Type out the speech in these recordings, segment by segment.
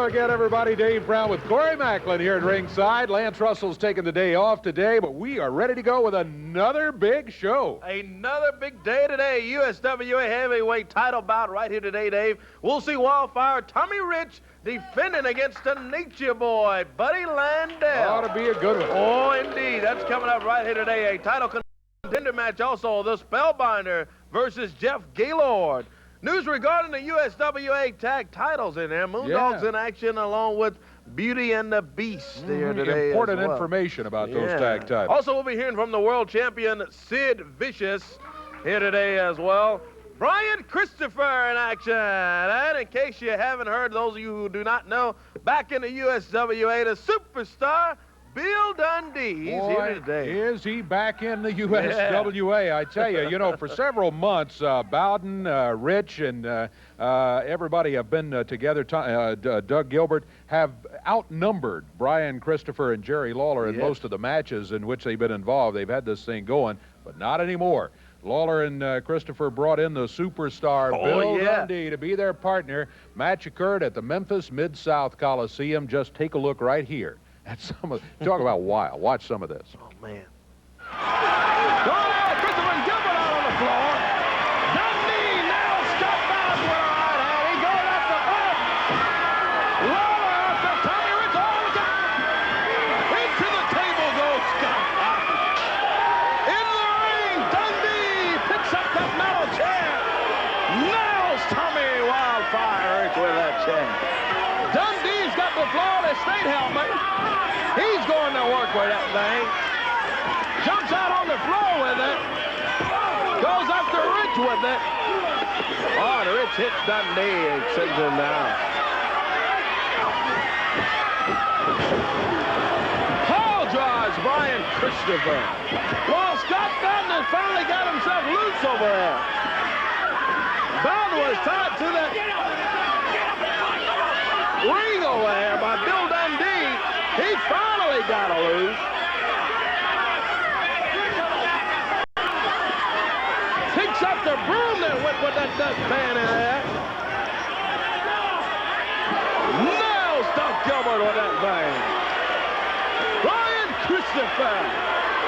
Hello again, everybody. Dave Brown with Corey Macklin here at ringside. Lance Russell's taking the day off today, but we are ready to go with another big show. Another big day today. USWA heavyweight title bout right here today, Dave. We'll see Wildfire Tommy Rich defending against the Nature Boy, Buddy Landel. Ought to be a good one. Oh, indeed. That's coming up right here today. A title contender match also. The Spellbinder versus Jeff Gaylord. News regarding the USWA tag titles in there. Moondogs in action along with Beauty and the Beast here today. Important information about those tag titles. Also, we'll be hearing from the world champion Sid Vicious here today as well. Brian Christopher in action. And in case you haven't heard, those of you who do not know, back in the USWA, the superstar Bill Dundee. He's here today. Is he back in the USWA? I tell you, for several months, Bowden, Rich, and everybody have been together. Doug Gilbert have outnumbered Brian Christopher and Jerry Lawler in most of the matches in which they've been involved. They've had this thing going, but not anymore. Lawler and Christopher brought in the superstar Bill Dundee to be their partner. Match occurred at the Memphis Mid-South Coliseum. Just take a look right here. Talk about wild. Watch some of this. Oh, man. Christopher and Gilbert out on the floor. Dundee now Scott Bowden with a right hand. He goes up the front. Lawler after Tommy Rich. Oh, look out. Into the table goes Scott Bowden. In the ring, Dundee picks up that metal chair. Nails Tommy Wildfire Rich with that chair. Dundee's got the Florida State helmet. He's going to work with that thing. Jumps out on the floor with it. Goes after Rich with it. Oh, and Rich hits Dundee and sends him down. Paul draws Brian Christopher. Well, Scott Bowden has finally got himself loose over there. Bowden was tied to that ring over there by Bill Dundee. He finally got a loose. Picks up the broom that went with that dustpan in there. Nails Doug Gilbert with that thing. Brian Christopher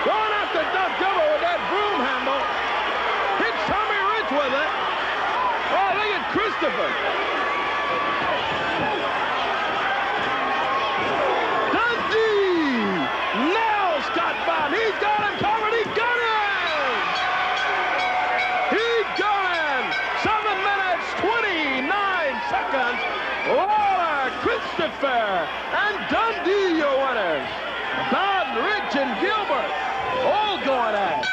going after Doug Gilbert with that broom handle. Hits Tommy Rich with it. Oh, look at Christopher. He's got him covered. He got him. He got him. 7 minutes, 29 seconds. Lawler, Christopher, and Dundee, your winners. Bowden, Rich, and Gilbert all going at it.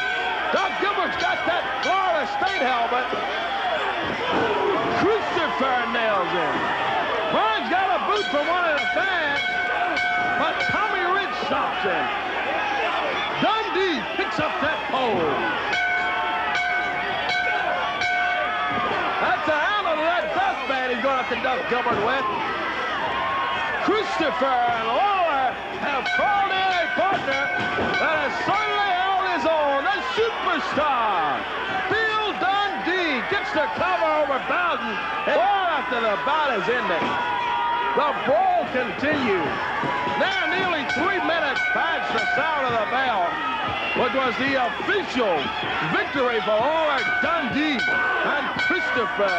Doug Gilbert's got that Florida State helmet. Christopher nails him. Brian's got a boot from one of the fans, but Tommy Rich stops him. Dundee picks up that pole. That's the handle of that dustpan he's going up to Doug Gilbert with. Christopher and Lawler have called in a partner that has certainly held his own. The superstar, Bill Dundee, gets the cover over Bowden right after the bout is ended. The brawl continues. Now nearly 3 minutes past the sound of the bell, which was the official victory for Lawler, Dundee, and Christopher.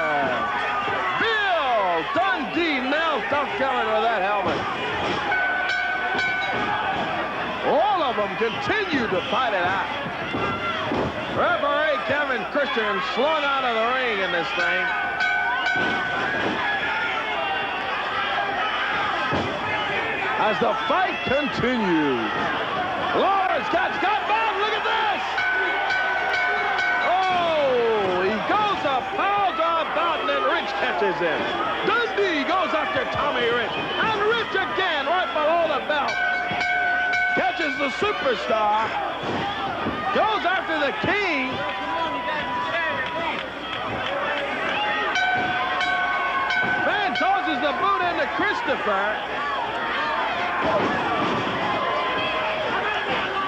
Bill Dundee nails Doug Gilbert with that helmet. All of them continue to fight it out. Referee Kevin Christian slung out of the ring in this thing. As the fight continues. Lawler's got Scott Bowden. Look at this. Oh, he goes up, power drive Bowden, and Rich catches him. Dundee goes after Tommy Rich. And Rich again, right below the belt. Catches the superstar. Goes after the king. Man tosses the boot into Christopher.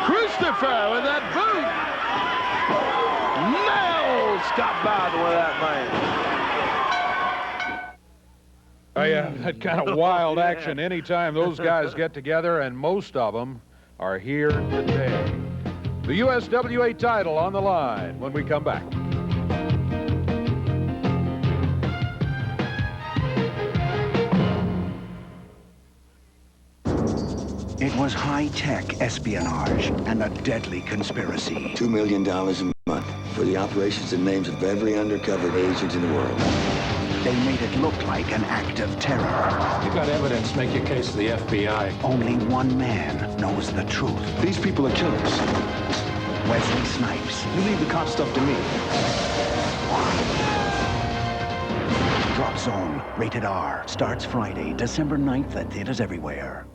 Christopher with that boot. Nails Scott Bowden with that man. Yeah, that kind of wild action anytime those guys get together, and most of them are here today. The USWA title on the line when we come back. It was high-tech espionage and a deadly conspiracy. $2 million a month for the operations and names of every undercover agent in the world. They made it look like an act of terror. You've got evidence. Make your case to the FBI. Only one man knows the truth. These people are killers. Wesley Snipes. You leave the cop stuff to me. Drop Zone, rated R. Starts Friday, December 9th at theaters everywhere.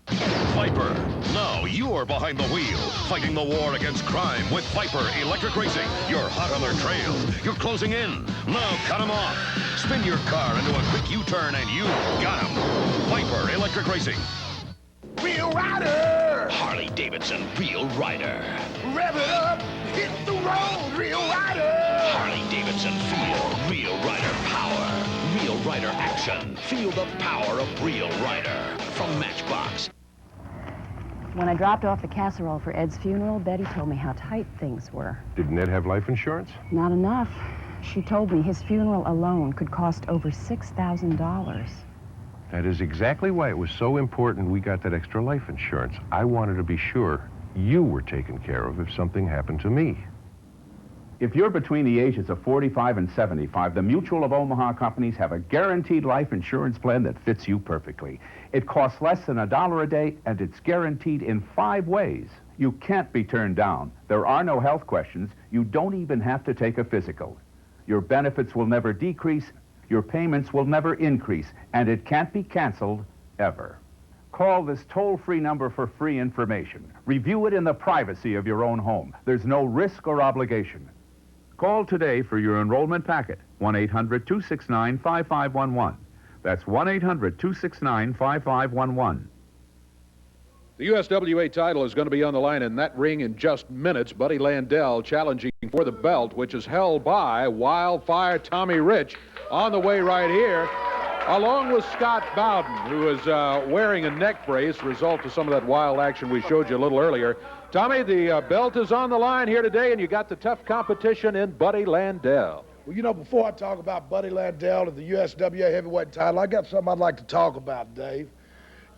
Viper. Now you're behind the wheel, fighting the war against crime with Viper Electric Racing. You're hot on their trail. You're closing in. Now cut them off. Spin your car into a quick U-turn and you got them. Viper Electric Racing. Real rider! Harley Davidson Real Rider. Rev it up! Hit the road, real rider! Harley Davidson Feel Real Rider Power. Real Rider Action. Feel the power of Real Rider. From Matchbox. When I dropped off the casserole for Ed's funeral, Betty told me how tight things were. Did Ned have life insurance? Not enough. She told me his funeral alone could cost over $6,000. That is exactly why it was so important we got that extra life insurance. I wanted to be sure you were taken care of if something happened to me. If you're between the ages of 45 and 75, the Mutual of Omaha companies have a guaranteed life insurance plan that fits you perfectly. It costs less than $1 a day, and it's guaranteed in 5 ways. You can't be turned down. There are no health questions. You don't even have to take a physical. Your benefits will never decrease. Your payments will never increase, and it can't be canceled ever. Call this toll-free number for free information. Review it in the privacy of your own home. There's no risk or obligation. Call today for your enrollment packet, 1-800-269-5511. That's 1-800-269-5511. The USWA title is going to be on the line in that ring in just minutes. Buddy Landel challenging for the belt, which is held by Wildfire Tommy Rich, on the way right here, along with Scott Bowden, who is wearing a neck brace, result of some of that wild action we showed you a little earlier. Tommy, the belt is on the line here today, and you got the tough competition in Buddy Landel. Well, you know, before I talk about Buddy Landel and the USWA heavyweight title, I got something I'd like to talk about, Dave.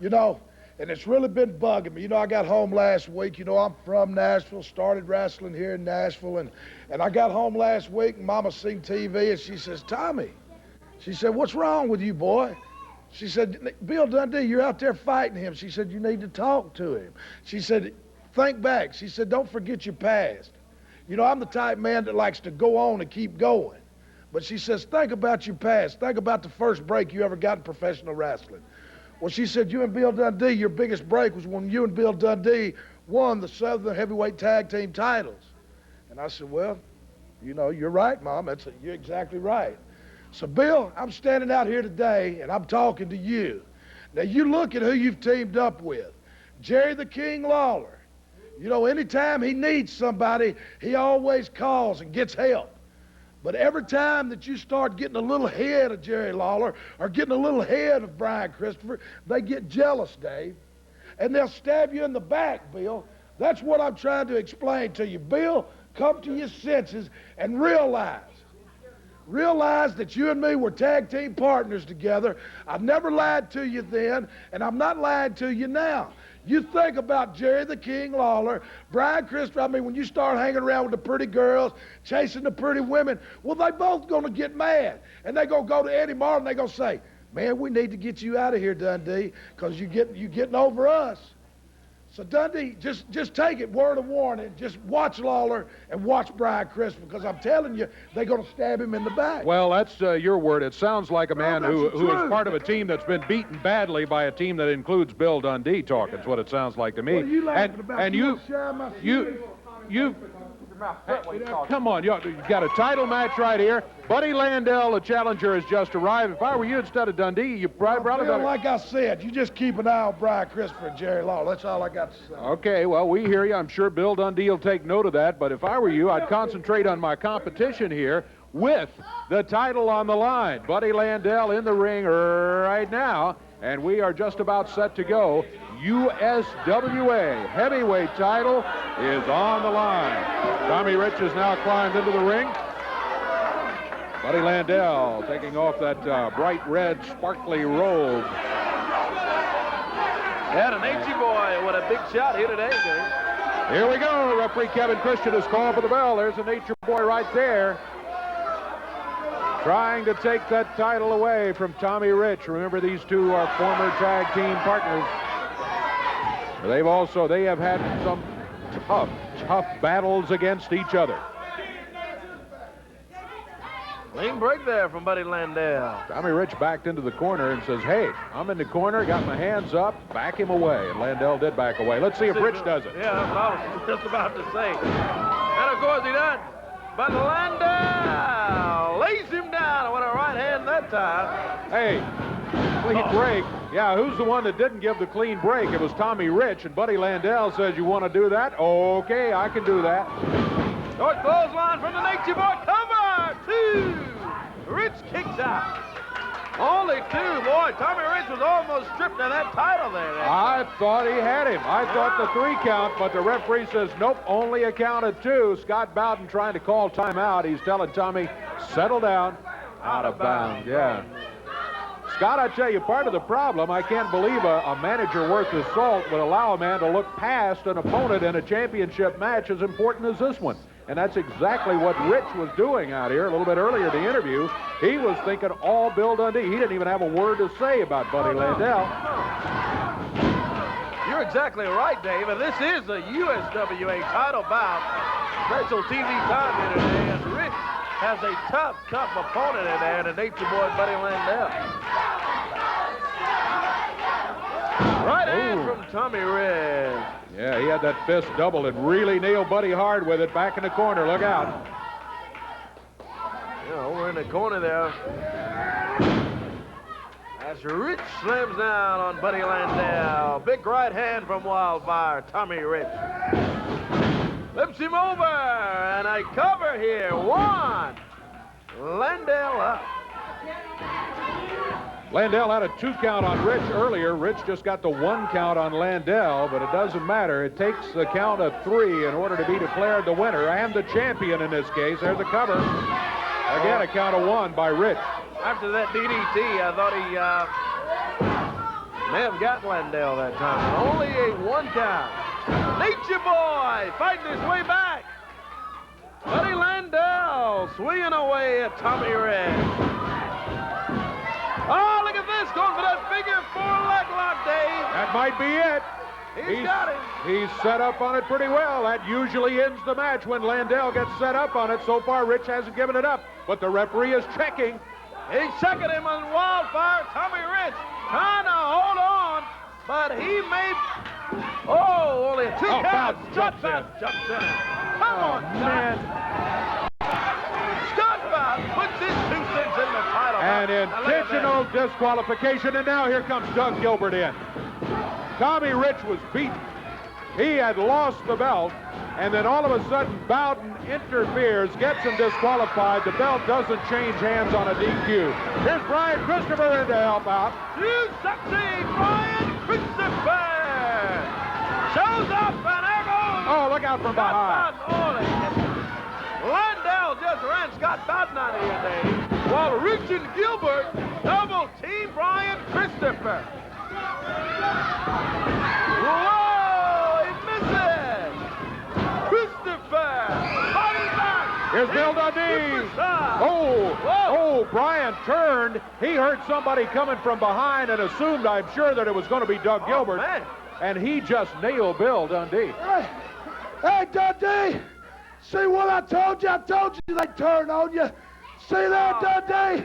You know, and it's really been bugging me. You know, I got home last week. You know, I'm from Nashville, started wrestling here in Nashville, and I got home last week, and Mama seen TV, and she says, Tommy, she said, what's wrong with you, boy? She said, Bill Dundee, you're out there fighting him. She said, you need to talk to him. She said, think back. She said, don't forget your past. You know, I'm the type man that likes to go on and keep going. But she says, think about your past. Think about the first break you ever got in professional wrestling. Well, she said, you and Bill Dundee, your biggest break was when you and Bill Dundee won the Southern Heavyweight Tag Team titles. And I said, well, you know, you're right, Mom. You're exactly right. So, Bill, I'm standing out here today, and I'm talking to you. Now, you look at who you've teamed up with. Jerry the King Lawler. You know, anytime he needs somebody, he always calls and gets help. But every time that you start getting a little ahead of Jerry Lawler or getting a little ahead of Brian Christopher, they get jealous, Dave. And they'll stab you in the back, Bill. That's what I'm trying to explain to you. Bill, come to your senses and realize that you and me were tag team partners together. I never lied to you then, and I'm not lying to you now. You think about Jerry the King Lawler, Brian Christopher. I mean, when you start hanging around with the pretty girls, chasing the pretty women, well, they both going to get mad. And they going to go to Eddie Martin, they going to say, man, we need to get you out of here, Dundee, because you getting over us. So, Dundee, just take it, word of warning. Just watch Lawler and watch Brian Christopher, because I'm telling you, they're going to stab him in the back. Well, that's your word. It sounds like a man that's who the truth. is part of a team that's been beaten badly by a team that includes Bill Dundee talking. That's what it sounds like to me. What are you laughing about? And You you, wanna share my you, come on, you've got a title match right here. Buddy Landel, the challenger, has just arrived. If I were you instead of Dundee, you probably brought Bill, it. like I said, you just keep an eye on Brian Christopher and Jerry Lawler. That's all I got to say. Okay, well, we hear you. I'm sure Bill Dundee will take note of that. But if I were you, I'd concentrate on my competition here, with the title on the line. Buddy Landel in the ring right now, and we are just about set to go. USWA heavyweight title is on the line. Tommy Rich has now climbed into the ring. Buddy Landel taking off that bright red, sparkly robe. Yeah, the Nature Boy with a big shot here today, Dave. Here we go. Referee Kevin Christian has called for the bell. There's a Nature Boy right there, trying to take that title away from Tommy Rich. Remember, these two are former tag team partners. They have had some tough battles against each other. Clean break there from Buddy Landel. Tommy Rich backed into the corner and says, hey, I'm in the corner, got my hands up, back him away. And Landel did back away. Let's see if Rich does it. Yeah, that's what I was just about to say. And of course he does. But Landel lays him down with a right hand that time. Hey, clean break. Yeah, who's the one that didn't give the clean break? It was Tommy Rich, and Buddy Landel says, you want to do that? Okay, I can do that. Short clothesline from the Nature Boy. Cover! 2. Rich kicks out. Only 2. Boy, Tommy Rich was almost stripped of that title there. I thought he had him. I thought the 3 count, but the referee says, nope, only a count of 2. Scott Bowden trying to call timeout. He's telling Tommy, settle down. Out of bounds, yeah. Scott, I tell you, part of the problem, I can't believe a manager worth his salt would allow a man to look past an opponent in a championship match as important as this one. And that's exactly what Rich was doing out here a little bit earlier in the interview. He was thinking all Bill Dundee. He didn't even have a word to say about Buddy Landel. You're exactly right, Dave. And this is a USWA title bout. Special TV time here today. And Rich has a tough opponent in there, the Nature Boy, Buddy Landel. Right hand from Tommy Rich. Yeah, he had that fist doubled and really nailed Buddy hard with it. Back in the corner, look out. Yeah, over in the corner there. As Rich slams down on Buddy Landel. Big right hand from Wildfire, Tommy Rich. Flips him over, and a cover here. 1. Landel up. Landel had a 2 count on Rich earlier. Rich just got the 1 count on Landel, but it doesn't matter. It takes a count of 3 in order to be declared the winner and the champion in this case. There's a cover. Again, a count of 1 by Rich. After that DDT, I thought he may have got Landel that time. Only a 1 count. Nature Boy fighting his way back. Buddy Landel swinging away at Tommy Rich. Oh, look at this, going for that figure 4 leg lock, Dave. That might be it. He's got him. He's set up on it pretty well. That usually ends the match when Landel gets set up on it. So far, Rich hasn't given it up, but the referee is checking. He's checking him on Wildfire. Tommy Rich trying to hold on, but he may... Oh, only a 2 counts. Jumps in. Come on, man. Scott Bowden puts his 2 cents in the title. An intentional disqualification, and now here comes Doug Gilbert in. Tommy Rich was beaten. He had lost the belt, and then all of a sudden Bowden interferes, gets him disqualified. The belt doesn't change hands on a DQ. Here's Brian Christopher in to help out. You succeed, Brian Christopher! Shows up, and there goes... Oh, look out from behind. Landel just ran Scott Bowden out of here, Dave. While Rich and Gilbert double team Brian Christopher. Whoa, he misses. Christopher, body back. Here's Bill Dundee. Oh, Brian turned. He heard somebody coming from behind and assumed, I'm sure, that it was going to be Doug Gilbert. Man. And he just nailed Bill Dundee. Hey, Dundee! See what I told you? I told you they'd turn on you. See that, Dundee?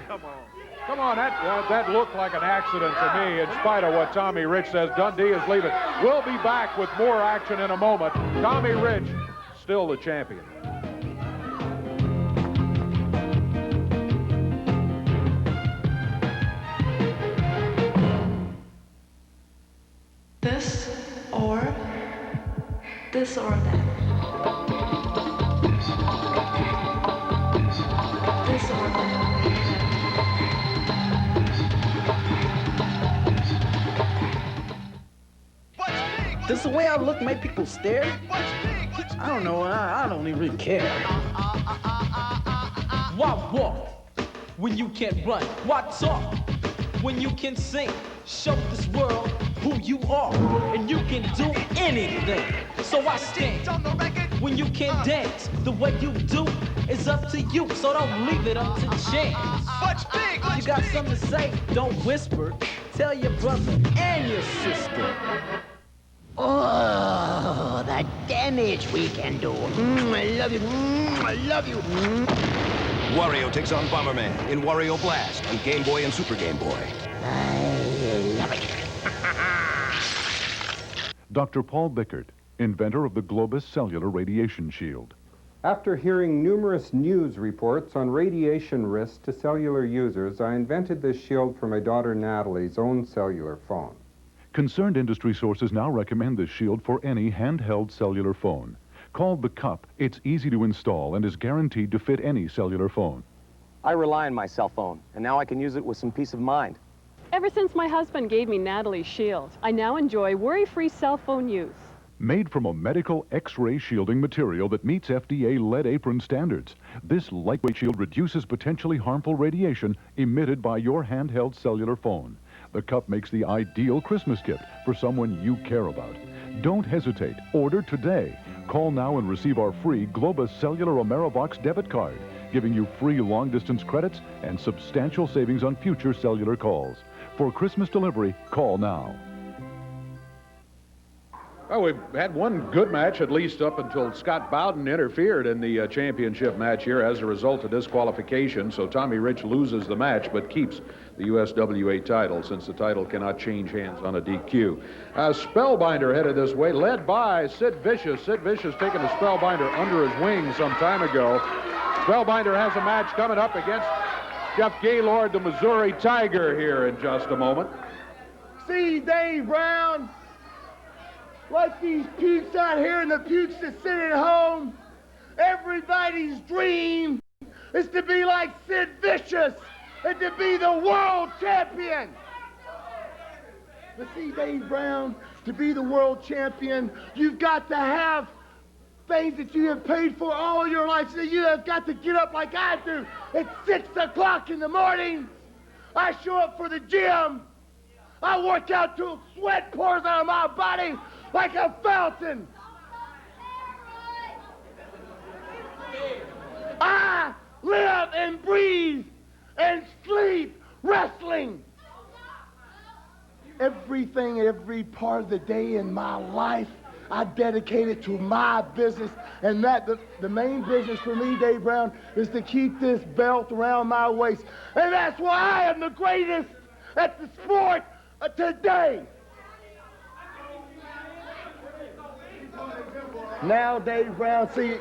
Come on, that looked like an accident to me, in spite of what Tommy Rich says. Dundee is leaving. We'll be back with more action in a moment. Tommy Rich, still the champion. This or that. This the way I look make people stare? I don't know. I don't even really care. Why walk when you can't run? Why talk when you can sing? Show this world who you are, and you can do anything. So I stand when you can't dance. The way you do is up to you, so don't leave it up to chance. You got something to say, don't whisper. Tell your brother and your sister. Oh, the damage we can do. I love you. I love you. Wario takes on Bomberman in Wario Blast on Game Boy and Super Game Boy. I love it. Dr. Paul Bickert, inventor of the Globus Cellular Radiation Shield. After hearing numerous news reports on radiation risks to cellular users, I invented this shield for my daughter Natalie's own cellular phone. Concerned industry sources now recommend this shield for any handheld cellular phone. Called the Cup, it's easy to install and is guaranteed to fit any cellular phone. I rely on my cell phone, and now I can use it with some peace of mind. Ever since my husband gave me Natalie's Shield, I now enjoy worry-free cell phone use. Made from a medical X-ray shielding material that meets FDA lead apron standards, this lightweight shield reduces potentially harmful radiation emitted by your handheld cellular phone. The Cup makes the ideal Christmas gift for someone you care about. Don't hesitate. Order today. Call now and receive our free Globus Cellular Amerivox debit card, giving you free long-distance credits and substantial savings on future cellular calls. For Christmas delivery, call now. Well, we've had one good match, at least up until Scott Bowden interfered in the championship match here as a result of disqualification. So Tommy Rich loses the match but keeps the USWA title, since the title cannot change hands on a DQ. Spellbinder headed this way, led by Sid Vicious. Sid Vicious taking a Spellbinder under his wing some time ago. Spellbinder has a match coming up against Jeff Gaylord, the Missouri Tiger, here in just a moment. See, Dave Brown, like these pukes out here and the pukes that sit at home, everybody's dream is to be like Sid Vicious and to be the world champion. But see, Dave Brown, to be the world champion, you've got to have things that you have paid for all your life. So you have got to get up like I do at 6 o'clock in the morning. I show up for the gym. I work out till sweat pours out of my body like a fountain. I live and breathe and sleep wrestling. Everything, every part of the day in my life, I dedicate it to my business, and that the main business for me, Dave Brown, is to keep this belt around my waist. And that's why I am the greatest at the sport today. Now, Dave Brown, see,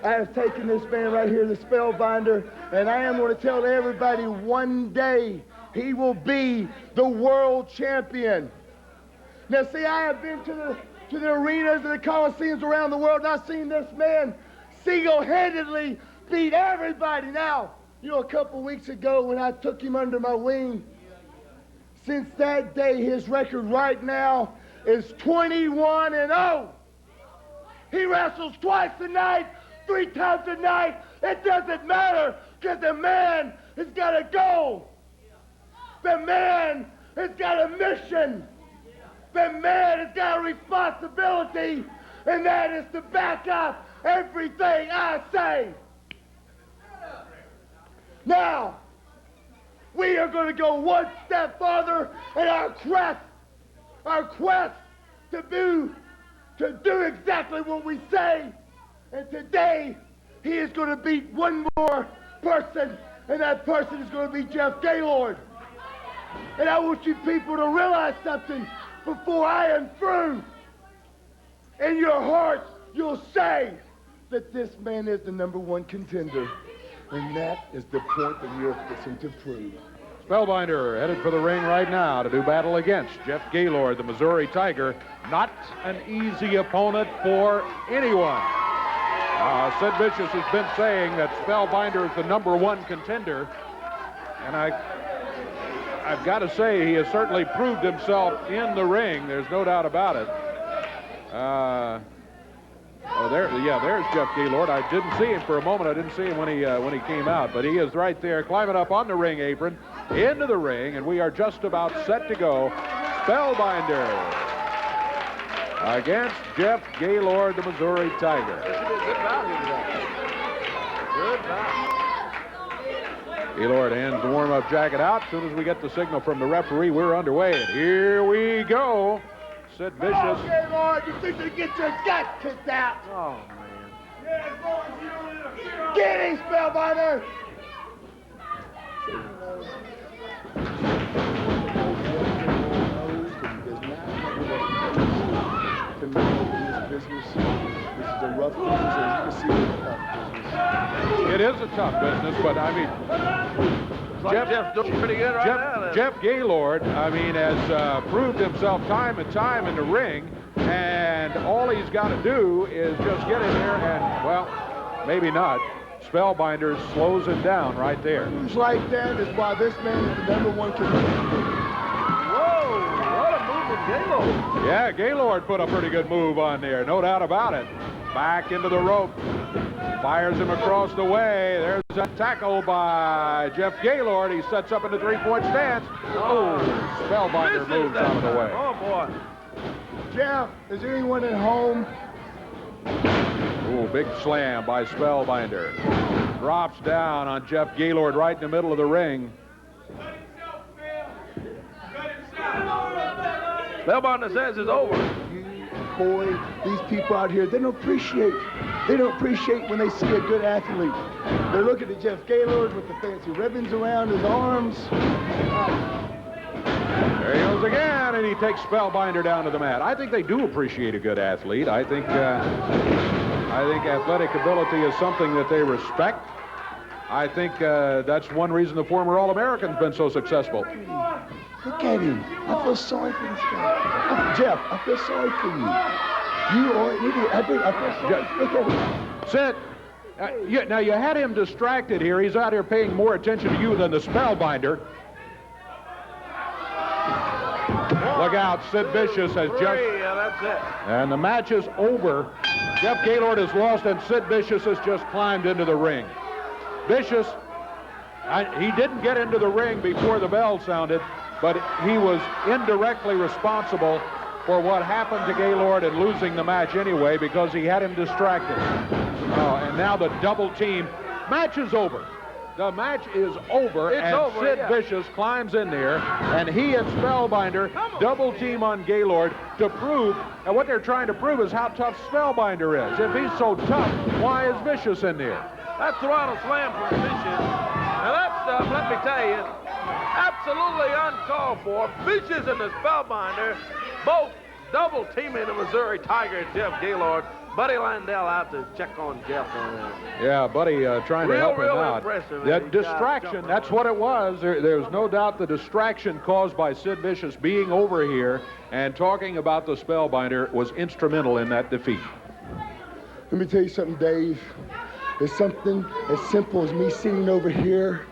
I have taken this man right here, the Spellbinder, and I am going to tell everybody one day he will be the world champion. Now, see, I have been to the arenas and the coliseums around the world, and I've seen this man single-handedly beat everybody. Now, you know, a couple weeks ago when I took him under my wing, since that day, his record right now is 21-0. He wrestles twice a night, 3 times a night. It doesn't matter, because the man has got a goal. The man has got a mission. The man has got a responsibility, and that is to back up everything I say. Now, we are going to go one step farther in our quest to do exactly what we say. And today, he is going to beat one more person, and that person is going to be Jeff Gaylord. And I want you people to realize something before I am through. In your hearts, you'll say that this man is the #1 contender. And that is the point that we are fixing to prove. Spellbinder headed for the ring right now to do battle against Jeff Gaylord, the Missouri Tiger. Not an easy opponent for anyone. Sid Vicious has been saying that Spellbinder is the #1 contender. And I've got to say, he has certainly proved himself in the ring. There's no doubt about it. There's Jeff Gaylord. I didn't see him for a moment. I didn't see him when he came out, but he is right there, climbing up on the ring apron, into the ring, and we are just about set to go. Spellbinder against Jeff Gaylord, the Missouri Tiger. This should be a good bout here today. Good bout. Gaylord hands the warm-up jacket out. As soon as we get the signal from the referee, we're underway. And here we go. Sid Vicious. Come on, Gaylord, you think you get your gut kicked out? Oh, man. Get him, Spellbinder! It is a tough business, but I mean, Jeff's doing pretty good right now. Jeff Gaylord, I mean, has proved himself time and time in the ring, and all he's got to do is just get in there and, well, maybe not. Spellbinder slows him down right there. Moves like that is why this man is the #1 contender. Whoa, what a move from Gaylord. Yeah, Gaylord put a pretty good move on there, no doubt about it. Back into the rope. Fires him across the way. There's a tackle by Jeff Gaylord. He sets up in the three-point stance. Oh, Spellbinder moves out of the way. Oh, boy. Jeff, is there anyone at home? Oh, big slam by Spellbinder. Drops down on Jeff Gaylord right in the middle of the ring. Spellbinder says it's over. Boy, these people out here, they don't appreciate when they see a good athlete. They're looking at Jeff Gaylord with the fancy ribbons around his arms. There he goes again, and he takes Spellbinder down to the mat. I think they do appreciate a good athlete. I think athletic ability is something that they respect. I think that's one reason the former All-American's been so successful. Look at him. I feel sorry for this guy. Jeff, I feel sorry for you. You are an idiot. I feel sorry. Look at him. Sid, now you had him distracted here. He's out here paying more attention to you than the Spellbinder. Look out, Sid Vicious has just... Yeah, that's it. And the match is over. Jeff Gaylord has lost, and Sid Vicious has just climbed into the ring. Vicious, he didn't get into the ring before the bell sounded, but he was indirectly responsible for what happened to Gaylord and losing the match anyway because he had him distracted. And now the double team. Match is over. The match is over, Sid Vicious climbs in there, and he and Spellbinder double team on Gaylord to prove, and what they're trying to prove is how tough Spellbinder is. If he's so tough, why is Vicious in there? That throttle slam from Vicious. Now that stuff, let me tell you, absolutely uncalled for. Vicious and the Spellbinder both double teaming the Missouri Tiger, Jeff Gaylord. Buddy Landell out to check on Jeff. Yeah, Buddy trying to help him out. Impressive. That distraction, that's what it was. There's no doubt the distraction caused by Sid Vicious being over here and talking about the Spellbinder was instrumental in that defeat. Let me tell you something, Dave. It's something as simple as me sitting over here,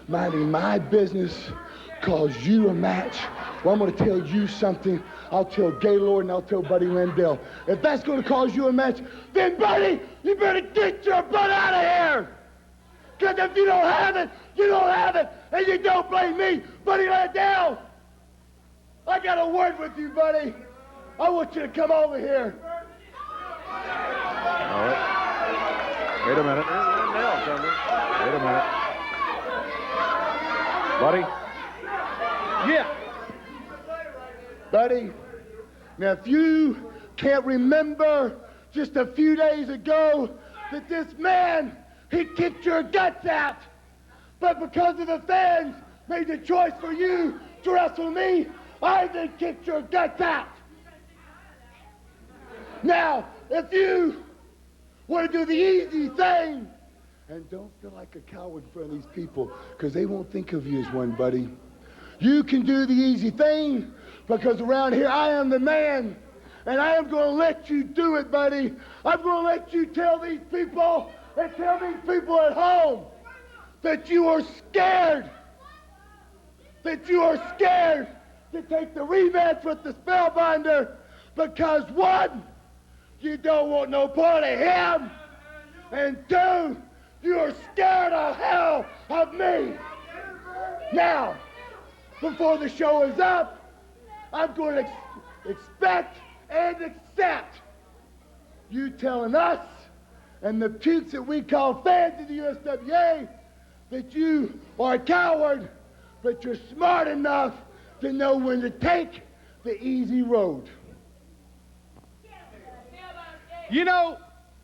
minding my business, cause you a match. Well, I'm going to tell you something. I'll tell Gaylord and I'll tell Buddy Landell. If that's going to cause you a match, then, Buddy, you better get your butt out of here. Because if you don't have it, you don't have it. And you don't blame me, Buddy Landell. I got a word with you, buddy. I want you to come over here. All right. Wait a minute. Wait a minute. Buddy? Yeah. Buddy, now if you can't remember just a few days ago that this man, he kicked your guts out, but because of the fans made the choice for you to wrestle me, I then kicked your guts out. Now, if you want to do the easy thing, and don't feel like a coward in front of these people, because they won't think of you as one, buddy. You can do the easy thing, because around here I am the man, and I am going to let you do it, buddy. I'm going to let you tell these people and tell these people at home that you are scared. That you are scared to take the rematch with the Spellbinder, because one, you don't want no part of him. And two, you're scared of hell of me. Now, before the show is up, I'm going to expect and accept you telling us and the pukes that we call fans of the USWA that you are a coward, but you're smart enough to know when to take the easy road. You know,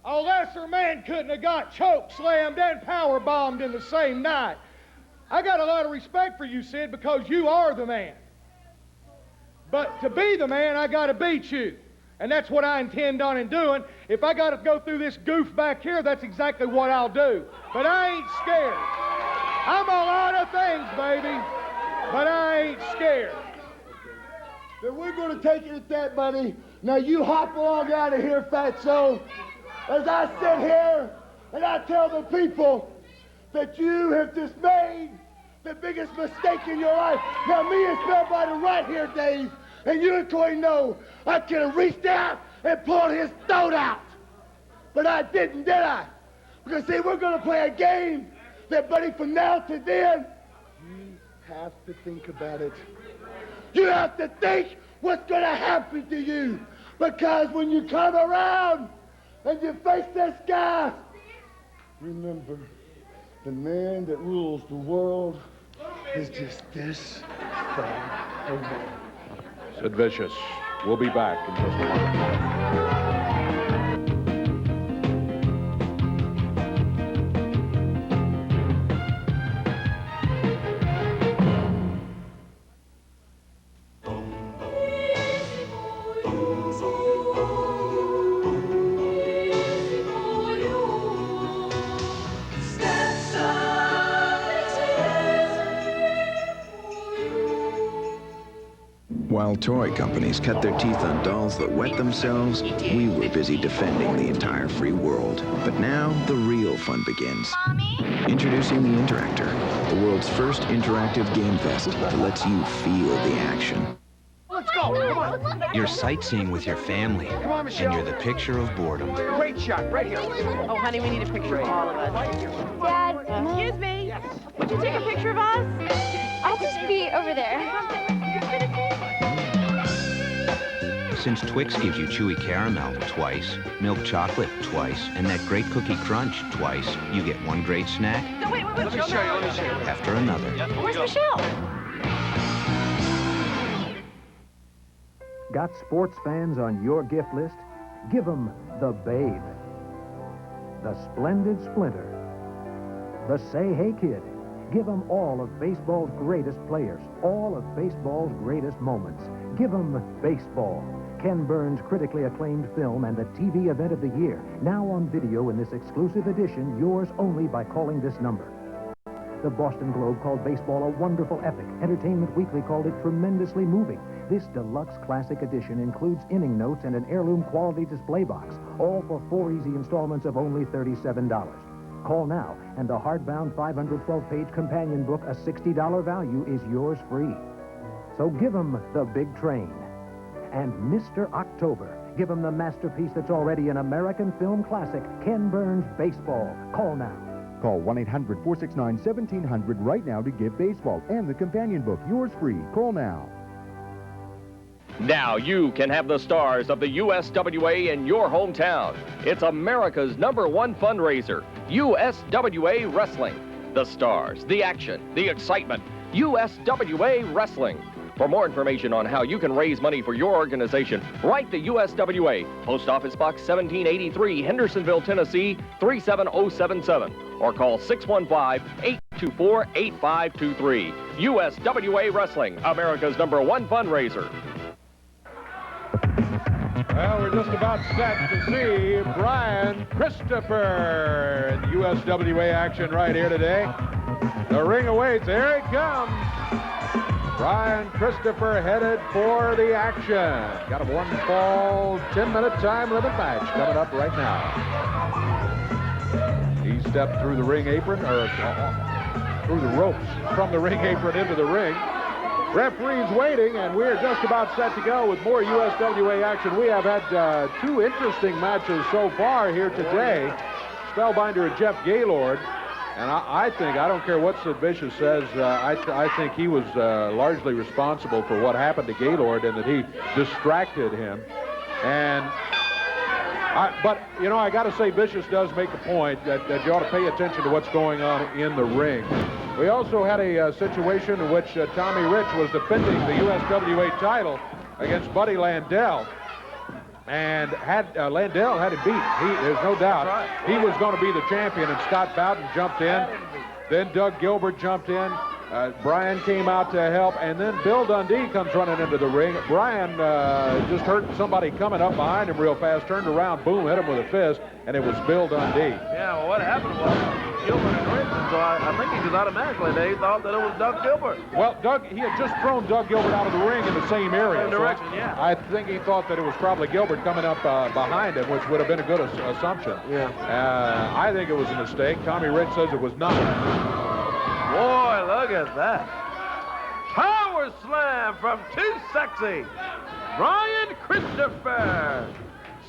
a lesser man couldn't have got choked, slammed, and power bombed in the same night. I got a lot of respect for you, Sid, because you are the man. But to be the man, I got to beat you. And that's what I intend on doing. If I got to go through this goof back here, that's exactly what I'll do. But I ain't scared. I'm a lot of things, baby, but I ain't scared. Then we're going to take it at that, buddy. Now you hop along out of here, fatso, as I sit here and I tell the people that you have just made the biggest mistake in your life. Now me and Spellbiter right here, Dave, and you and Corey know I could have reached out and pulled his throat out. But I didn't, did I? Because see, we're going to play a game that, buddy, from now to then, you have to think about it. You have to think what's going to happen to you. Because when you come around and you face this guy, remember, the man that rules the world is just this far away. Sid Vicious. We'll be back in just a moment. While toy companies cut their teeth on dolls that wet themselves, we were busy defending the entire free world. But now, the real fun begins. Mommy? Introducing the Interactor, the world's first interactive game fest that lets you feel the action. Let's go, come on. You're sightseeing with your family, Come on, Michelle. and you're the picture of boredom. Great shot, right here. Oh, honey, we need a picture of all of us. Dad, Excuse me. Would you take a picture of us? I'll just be over there. Since Twix gives you chewy caramel twice, milk chocolate twice, and that great cookie crunch twice, you get one great snack No, wait. Let me show you. after another. Where's Michelle? Got sports fans on your gift list? Give them the Babe, the Splendid Splinter, the Say Hey Kid. Give them all of baseball's greatest players, all of baseball's greatest moments. Give them baseball. Ken Burns' critically acclaimed film and the TV event of the year, now on video in this exclusive edition, yours only by calling this number. The Boston Globe called baseball a wonderful epic. Entertainment Weekly called it tremendously moving. This deluxe classic edition includes inning notes and an heirloom quality display box, all for 4 easy installments of only $37. Call now, and the hardbound 512-page companion book, a $60 value, is yours free. So give them The Big Train. And Mr. October. Give them the masterpiece that's already an American film classic, Ken Burns' Baseball. Call now. Call 1-800-469-1700 right now to give baseball and the companion book. Yours free. Call now. Now you can have the stars of the USWA in your hometown. It's America's #1 fundraiser, USWA Wrestling. The stars, the action, the excitement, USWA Wrestling. For more information on how you can raise money for your organization, write the USWA, Post Office Box 1783, Hendersonville, Tennessee, 37077, or call 615-824-8523. USWA Wrestling, America's #1 fundraiser. Well, we're just about set to see Brian Christopher in the USWA action right here today. The ring awaits. Here it comes. Brian Christopher headed for the action. Got a 1-fall, 10-minute time limit match coming up right now. He stepped through the ring apron, or through the ropes from the ring apron into the ring. Referees waiting, and we're just about set to go with more USWA action. We have had two interesting matches so far here today. Spellbinder and Jeff Gaylord. And I think, I don't care what Sid Vicious says, I think he was largely responsible for what happened to Gaylord and that he distracted him. But, you know, I got to say Vicious does make a point that you ought to pay attention to what's going on in the ring. We also had a situation in which Tommy Rich was defending the USWA title against Buddy Landell. And Landell had him beat. There's no doubt. He was going to be the champion, and Scott Bowden jumped in. Then Doug Gilbert jumped in. Brian came out to help, and then Bill Dundee comes running into the ring. Brian just heard somebody coming up behind him real fast, turned around, boom, hit him with a fist, and it was Bill Dundee. Yeah, well, what happened was Gilbert and Rich, so I think he just automatically thought that it was Doug Gilbert. Well, he had just thrown Doug Gilbert out of the ring in the same area. Same direction, yeah. I think he thought that it was probably Gilbert coming up behind him, which would have been a good assumption. Yeah. I think it was a mistake. Tommy Rich says it was not. Boy, look at that. Power slam from Too Sexy. Brian Christopher.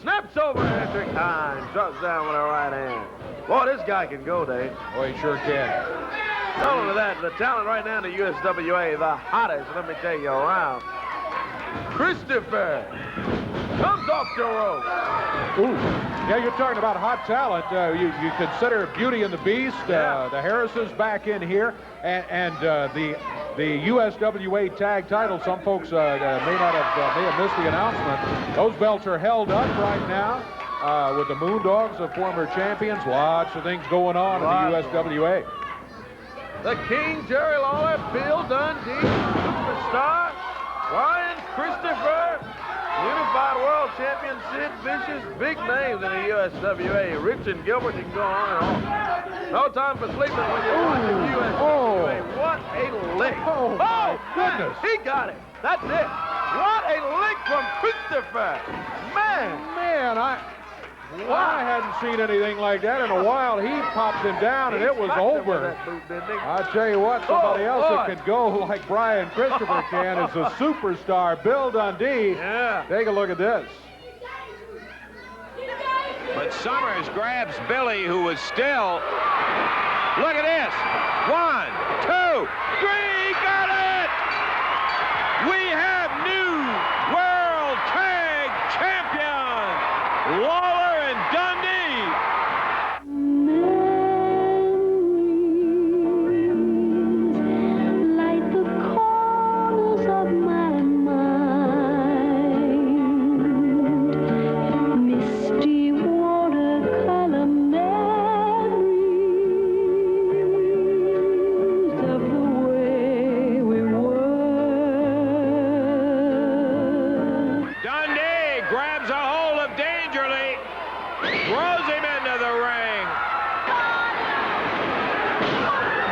Snaps over Hendrick Hines. Drops down with her right hand. Boy, this guy can go, Dave. Boy, he sure can. Not only that, the talent right now in the USWA, the hottest, let me tell you, around. Christopher comes off the rope. Ooh. Yeah, you're talking about hot talent. You consider Beauty and the Beast, the Harrises back in here, and the USWA tag title. Some folks may have missed the announcement. Those belts are held up right now with the Moondogs, the former champions. Lots of things going on in the USWA. The King, Jerry Lawler, Bill Dundee, Superstar, Brian Christopher, Unified World Champion Sid Vicious, big names in the USWA. Rich and Gilbert, you can go on and on. No time for sleeping when you're watching USWA. What a lick. Oh, my goodness. He got it. That's it. What a lick from Christopher. Man, I hadn't seen anything like that in a while. He popped him down, and it was over. I tell you what, somebody else that can go like Brian Christopher can is a superstar, Bill Dundee. Yeah. Take a look at this. But Summers grabs Billy, who was still. Look at this. 1, 2, 3. Got it! We have new World Tag Champions, Lawler and Dundee. Light the corners of my mind, misty watercolor memories of the way we were. Dundee grabs a hold of Danger Lee, throws him into the ring.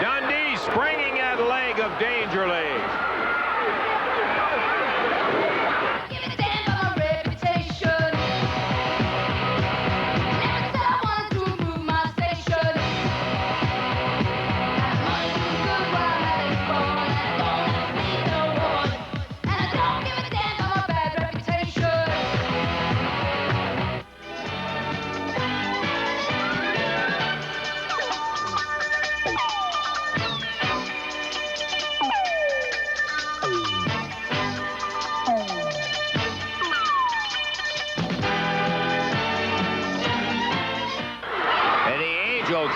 Dundee springing that leg of Danger Lee.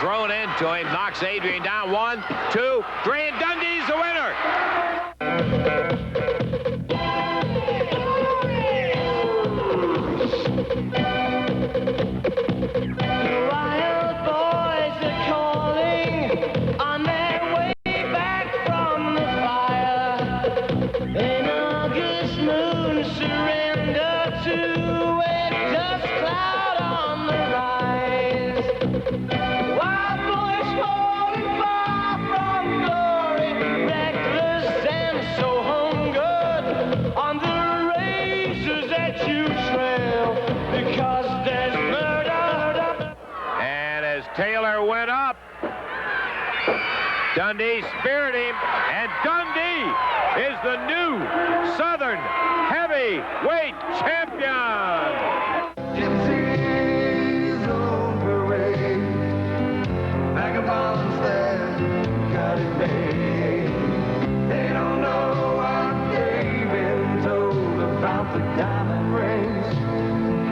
Thrown into him, knocks Adrian down. 1, 2, 3, and Dundee's the winner. Wild boys are calling on their way back from the fire. An August moon surrender to a dust cloud on the rise. Wild boys falling far from glory, reckless and so hungered on the razors that you trail, because there's murder. And as Taylor went up, Dundee speared him, and Dundee is the new Southern heavyweight champion. Gypsies on parade, vagabonds that got it made. They don't know what they've been told about the diamond rings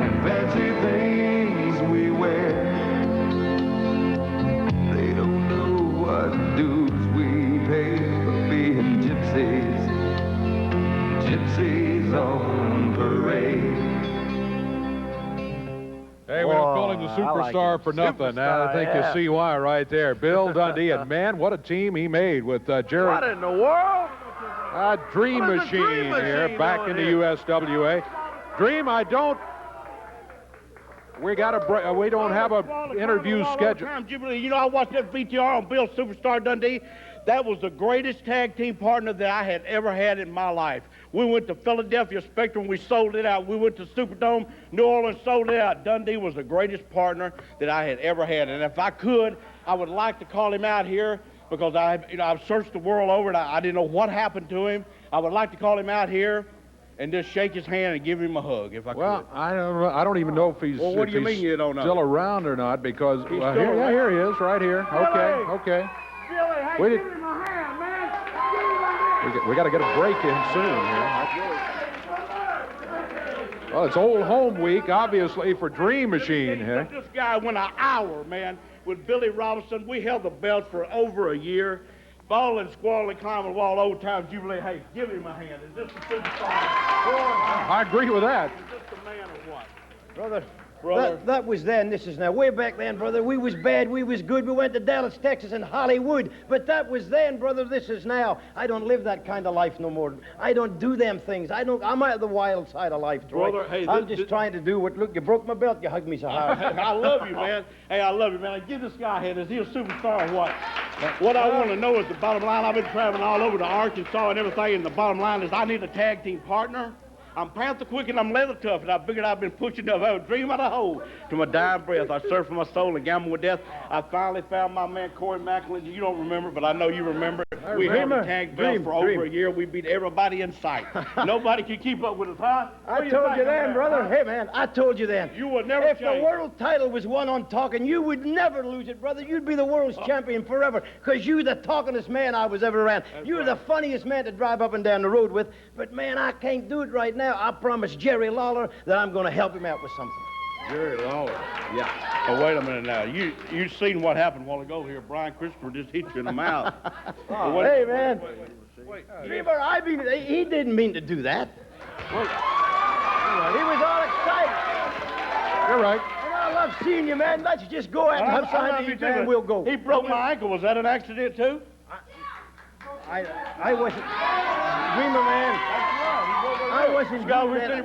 and fancy things we wear. They don't know what dues we pay for being gypsies, gypsies on parade. Hey, we don't call him the superstar for nothing. I think you see why right there. Bill Dundee, and man, what a team he made with Jerry. What in the world? Dream Machine here, back in the USWA. Dream, we don't have a interview schedule. You know, I watched that VTR on Bill Superstar Dundee. That was the greatest tag team partner that I had ever had in my life. We went to Philadelphia Spectrum, we sold it out. We went to Superdome, New Orleans, sold it out. Dundee was the greatest partner that I had ever had. And if I could, I would like to call him out here because I've searched the world over and I didn't know what happened to him. I would like to call him out here and just shake his hand and give him a hug if I could. Well, I don't even know if he's, well, what do you mean you don't know? Still around or not, because here he is, right here. Okay. Billy, hey, We give did- him a hand, man. We got to get a break in soon here. Well, it's Old Home Week, obviously, for Dream Machine here. This guy went an hour, man, with Billy Robinson. We held the belt for over a year. Balling, squalling, climbing the wall, old time Jubilee. Hey, give him a hand. Is this the superstar? I agree with that. Is this the man or what? Brother, Brother. that was then, this is now. Way back then, brother, we was bad, we was good. We went to Dallas, Texas, and Hollywood. But that was then, brother, this is now. I don't live that kind of life no more. I don't do them things. I'm out of the wild side of life, Troy. Brother, hey, I'm just trying to do what, look, you broke my belt, you hugged me so hard. I love you, man. Hey, I love you, man. Give this guy a hand. Is he a superstar or what? What I want to know is the bottom line. I've been traveling all over to Arkansas and everything, and the bottom line is I need a tag team partner. I'm Panther Quick and I'm Leather Tough, and I figured I've been pushing up. I would dream out of hole to my dying breath. I surfed for my soul and gambled with death. I finally found my man Corey Macklin. You don't remember, but I know you remember. We held the tag belt for over a year. We beat everybody in sight. Nobody can keep up with us, huh? I told you then, brother. Hey, man, I told you then. You would never If change. the world title was won on talking, you would never lose it, brother. You'd be the world's champion forever, because you're the talkingest man I was ever around. You're the funniest man to drive up and down the road with. But, man, I can't do it right now. I promised Jerry Lawler that I'm going to help him out with something. Jerry Lawler. Yeah. Oh, wait a minute now. You seen what happened a while ago here. Brian Christopher just hit you in the mouth. Hey, man. Dreamer, he didn't mean to do that. He was all excited. You're right. And I love seeing you, man. Let's just go out and have something to eat, man. We'll go. He broke my ankle. Was that an accident, too? I wasn't. Dreamer, man. I wasn't here then.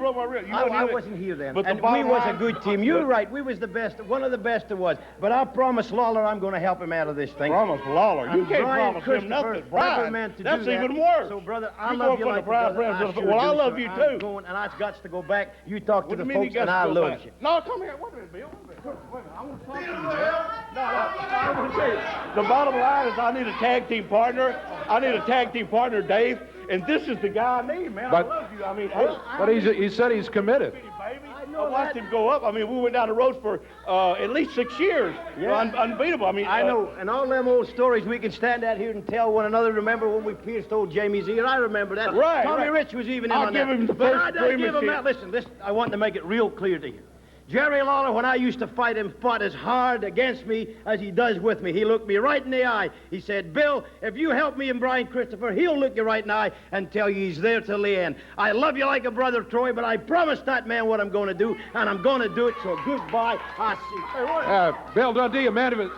I wasn't here then. But and we was a good team. You're right. We was the best. One of the best there was. But I promised Lawler I'm going to help him out of this thing. Promise Lawler? You And can't Brian promise him nothing. Brian, meant to that's do that. even worse. So, brother, I You love going you for like the Brian a brother. friends. I sure Well, I do, love sir. you, I'm too. going, and I've got to go back. You talk to What the do you mean folks, you got and I to go love back? you. No, come here. Wait a minute, Bill. Wait a minute. I want to talk to you, Bill. No, I want to tell you. The bottom line is I need a tag team partner. I need a tag team partner, Dave. And this is the guy I need, man. But- I love you. I mean, But he said he's committed. I watched him go up. I mean, we went down the road for at least 6 years. Yeah. Unbeatable. I mean, I know, and all them old stories we can stand out here and tell one another. Remember when we pierced old Jamie's ear? I remember that. Right, Tommy right. Rich was even in I'll on give that. him the But first I don't Dream give him Machine. that. Listen, I want to make it real clear to you. Jerry Lawler, when I used to fight him, fought as hard against me as he does with me. He looked me right in the eye. He said, Bill, if you help me and Brian Christopher, he'll look you right in the eye and tell you he's there till the end. I love you like a brother, Troy, but I promised that man what I'm going to do, and I'm going to do it, so goodbye. I see. Hey, what? Bill Dundee, a man of his...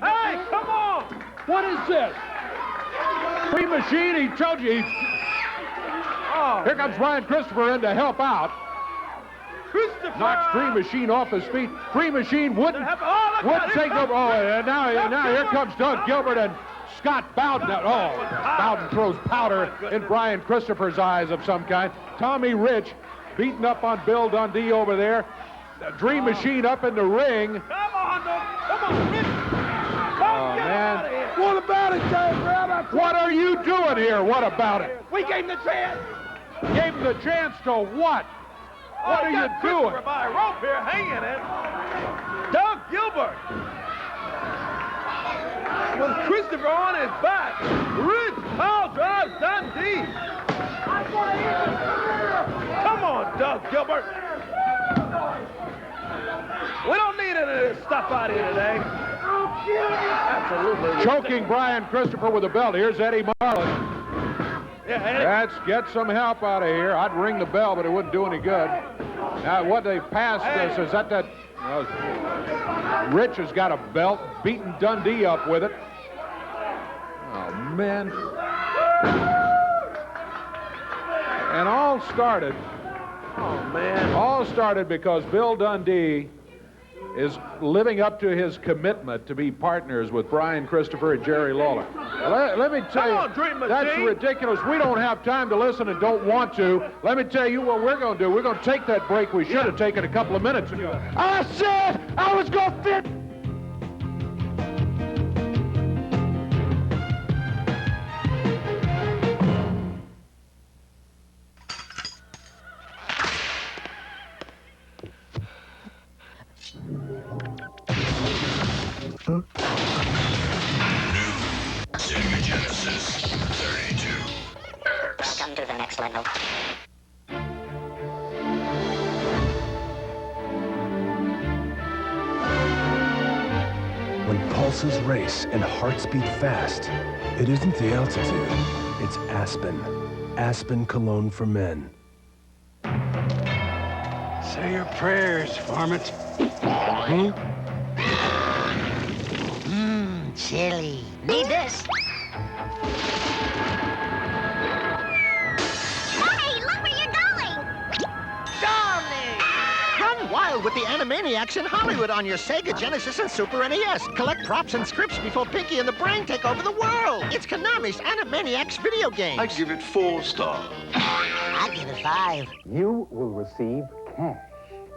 Hey, come on! What is this? Dream Machine, he told you. Here comes Brian Christopher in to help out. Knocks Dream Machine off his feet. Dream Machine wouldn't take over. Oh, and now here comes Doug Gilbert and Scott Bowden. Oh, Bowden throws powder in Brian Christopher's eyes of some kind. Tommy Rich beating up on Bill Dundee over there. Dream Machine up in the ring. Come on, Rich. Oh, man. What about it, Dave? What are you doing here? What about it? We gave him the chance. Gave him the chance to what? What are you doing? Christopher by a rope here, hanging it. Doug Gilbert. With Christopher on his back, Rich Powell drives Dundee. Come on, Doug Gilbert. We don't need any of this stuff out here today. Absolutely. Choking Brian Christopher with a belt. Here's Eddie Marlin. Yeah, Eddie. Let's get some help out of here. I'd ring the bell, but it wouldn't do any good. Now, what they passed us is that Rich has got a belt, beating Dundee up with it. Oh, man. And all started because Bill Dundee is living up to his commitment to be partners with Brian Christopher and Jerry Lawler. Let me tell you, that's ridiculous. We don't have time to listen and don't want to. Let me tell you what we're going to do. We're going to take that break we should have taken a couple of minutes ago. I said I was going to fit. Sega Genesis 32. Welcome to the next level. When pulses race and hearts beat fast, it isn't the altitude, it's Aspen. Aspen Cologne for Men. Say your prayers, varmint. Chili. Need this. Hey, look where you're going! Darling! Run wild with the Animaniacs in Hollywood on your Sega Genesis and Super NES. Collect props and scripts before Pinky and the Brain take over the world. It's Konami's Animaniacs video game. I give it 4 stars. I give it 5. You will receive cash.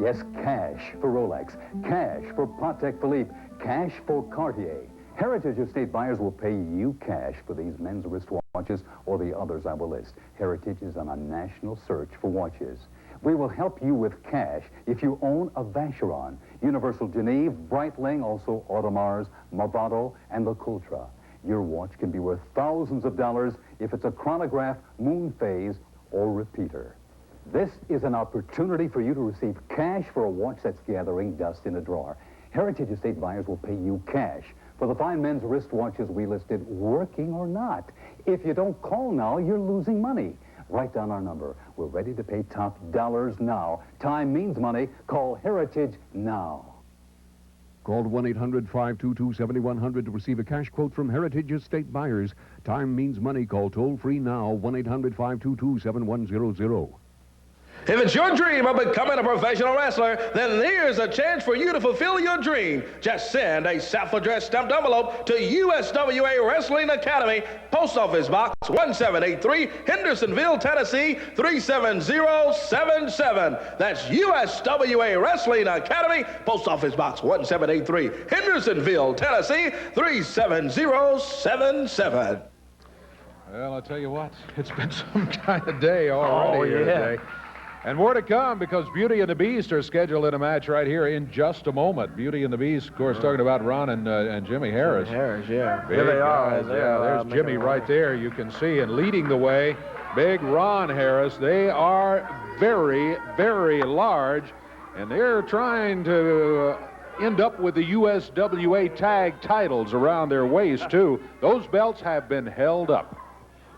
Yes, cash for Rolex, cash for Patek Philippe, cash for Cartier. Heritage Estate buyers will pay you cash for these men's wristwatches or the others I will list. Heritage is on a national search for watches. We will help you with cash if you own a Vacheron, Universal Geneve, Breitling, also Audemars, Movado, and the Cultra. Your watch can be worth thousands of dollars if it's a chronograph, moon phase, or repeater. This is an opportunity for you to receive cash for a watch that's gathering dust in a drawer. Heritage Estate buyers will pay you cash for the fine men's wristwatches we listed, working or not. If you don't call now, you're losing money. Write down our number. We're ready to pay top dollars now. Time means money. Call Heritage now. Call 1-800-522-7100 to receive a cash quote from Heritage Estate buyers. Time means money. Call toll-free now, 1-800-522-7100. If it's your dream of becoming a professional wrestler, then here's a chance for you to fulfill your dream. Just send a self-addressed stamped envelope to USWA Wrestling Academy, Post Office Box 1783, Hendersonville, Tennessee 37077. That's USWA Wrestling Academy, Post Office Box 1783, Hendersonville, Tennessee 37077. Well, I'll tell you what, it's been some kind of day already here today. And more to come because Beauty and the Beast are scheduled in a match right here in just a moment. Beauty and the Beast, of course, talking about Ron and Jimmy Harris. Yeah. Big Here they are. guys. There's Jimmy right there, you can see, and leading the way, big Ron Harris. They are very, very large, and they're trying to end up with the USWA tag titles around their waist, too. Those belts have been held up.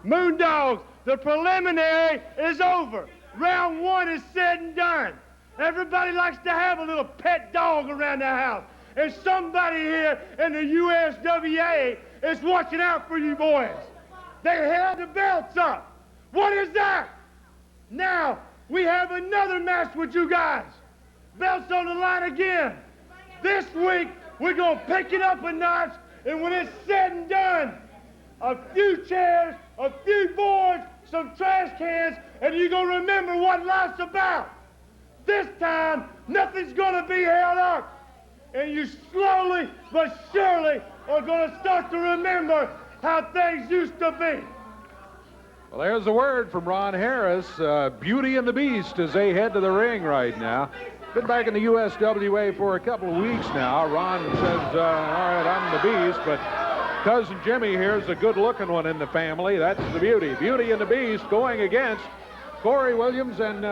Moondogs, the preliminary is over. Round 1 is said and done. Everybody likes to have a little pet dog around their house. And somebody here in the USWA is watching out for you boys. They held the belts up. What is that? Now, we have another match with you guys. Belts on the line again. This week, we're going to pick it up a notch, and when it's said and done, a few chairs, a few boards, some trash cans, and you're going to remember what life's about. This time, nothing's going to be held up. And you slowly but surely are going to start to remember how things used to be. Well, there's a word from Ron Harris. Beauty and the Beast as they head to the ring right now. Been back in the USWA for a couple of weeks now. Ron says, all right, I'm the Beast, but Cousin Jimmy here's a good-looking one in the family. That's the Beauty. Beauty and the Beast going against Corey Williams and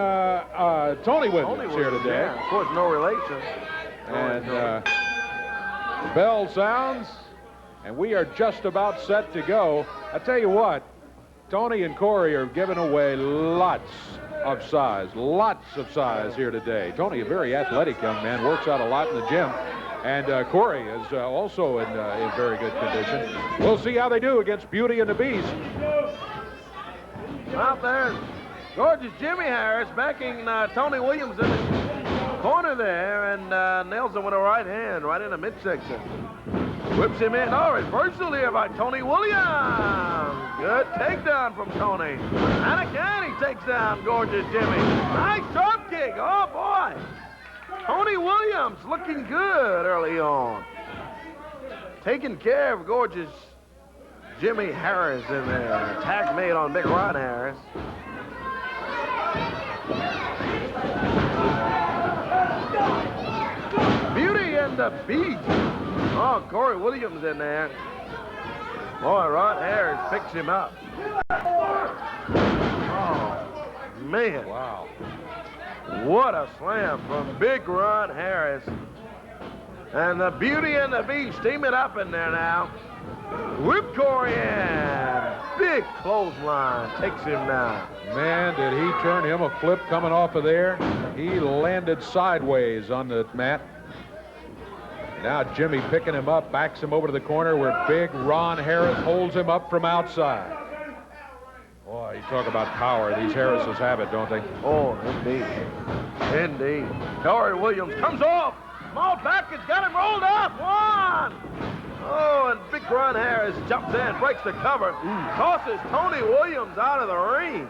Tony Williams here today. Yeah, of course, no relation. And the bell sounds, and we are just about set to go. I tell you what, Tony and Corey are giving away lots of size here today. Tony, a very athletic young man, works out a lot in the gym. And Corey is also in very good condition. We'll see how they do against Beauty and the Beast. Out there, gorgeous Jimmy Harris backing Tony Williams in the corner there, and nails him with a right hand right in the midsection. Whips him in. Oh, reversal here by Tony Williams. Good takedown from Tony. And again, he takes down gorgeous Jimmy. Nice drop kick. Oh, boy. Tony Williams looking good early on. Taking care of gorgeous Jimmy Harris in there. Tag made on Big Ron Harris. Beauty and the Beast. Oh, Corey Williams in there. Boy, Ron Harris picks him up. Oh, man. Wow. What a slam from Big Ron Harris. And the Beauty and the Beast teaming up in there now. Whip Corey in. Big clothesline. Takes him down. Man, did he turn him a flip coming off of there. He landed sideways on the mat. Now Jimmy picking him up, backs him over to the corner where Big Ron Harris holds him up from outside. Boy, you talk about power. These Harrises have it, don't they? Oh, indeed. Indeed. Corey Williams comes off. Small back has got him rolled up. One. Oh, and Big Ron Harris jumps in, breaks the cover, tosses Tony Williams out of the ring.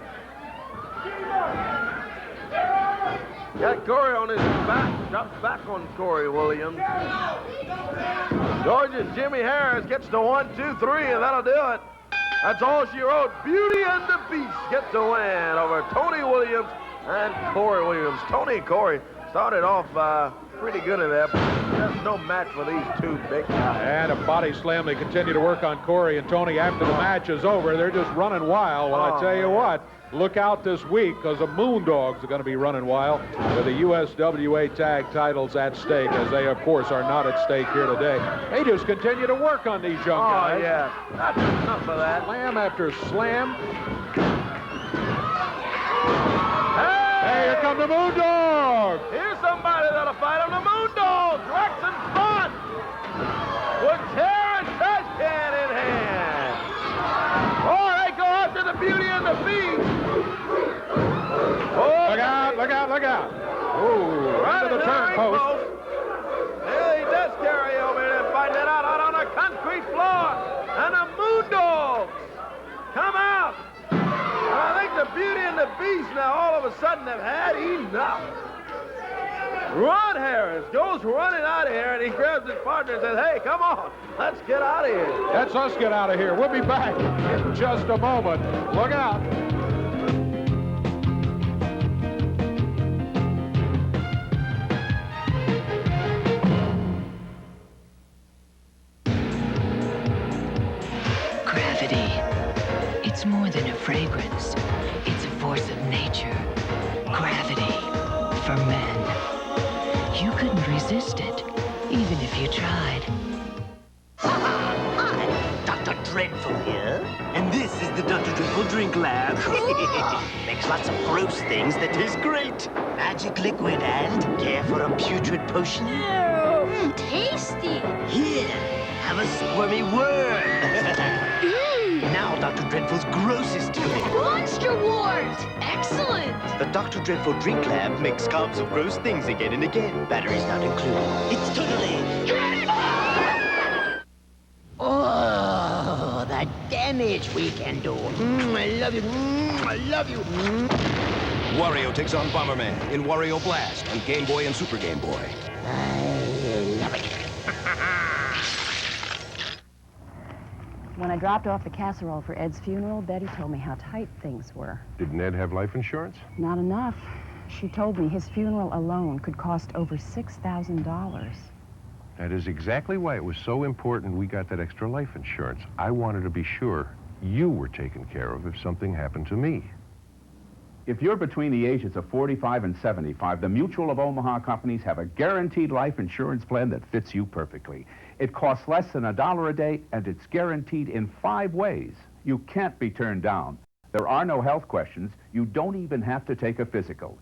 Got Corey on his back, drops back on Corey Williams. Gorgeous Jimmy Harris gets to 1, 2, 3, and that'll do it. That's all she wrote. Beauty and the Beast get to win over Tony Williams and Corey Williams. Tony and Corey started off pretty good in there, but there's no match for these two big guys. And a body slam. They continue to work on Corey and Tony after the match is over. They're just running wild. Well, I tell you what, look out this week because the Moondogs are going to be running wild with the USWA tag titles at stake, as they, of course, are not at stake here today. They just continue to work on these young guys. Oh, yeah. That's enough of that. Slam after slam. Hey, here come the Moondogs. Here's somebody that'll fight on the Moondogs. Rex in front with chair and trash can in hand. Oh, they go after the Beauty and the Beast. Oh, look out, look out, look out. Oh, right into the turnpost. There he does carry over here and fighting it out on a concrete floor. And the Moondogs come out. I think the Beauty and the Beast now all of a sudden have had enough. Ron Harris goes running out of here, and he grabs his partner and says, hey, come on, let's get out of here. Let's us get out of here. We'll be back in just a moment. Look out. Gravity. It's more than a fragrance. It's a force of nature. Gravity for men. You couldn't resist it, even if you tried. Hi, Dr. Dreadful here, and this is the Dr. Dreadful Drink Lab. Makes lots of gross things that taste great. Magic liquid and care for a putrid potion. Tasty. Here, have a squirmy worm. Now Dr. Dreadful's grossest drink. Monster Wars. Excellent. The Dr. Dreadful Drink Lab makes gobs of gross things again and again. Batteries not included. It's totally dreadful! Oh, the damage we can do. I love you. I love you. Wario takes on Bomberman in Wario Blast on Game Boy and Super Game Boy. I love it. When I dropped off the casserole for Ed's funeral, Betty told me how tight things were. Did Ned have life insurance? Not enough. She told me his funeral alone could cost over $6,000. That is exactly why it was so important we got that extra life insurance. I wanted to be sure you were taken care of if something happened to me. If you're between the ages of 45 and 75, the Mutual of Omaha companies have a guaranteed life insurance plan that fits you perfectly. It costs less than $1 a day, and it's guaranteed in 5 ways. You can't be turned down. There are no health questions. You don't even have to take a physical.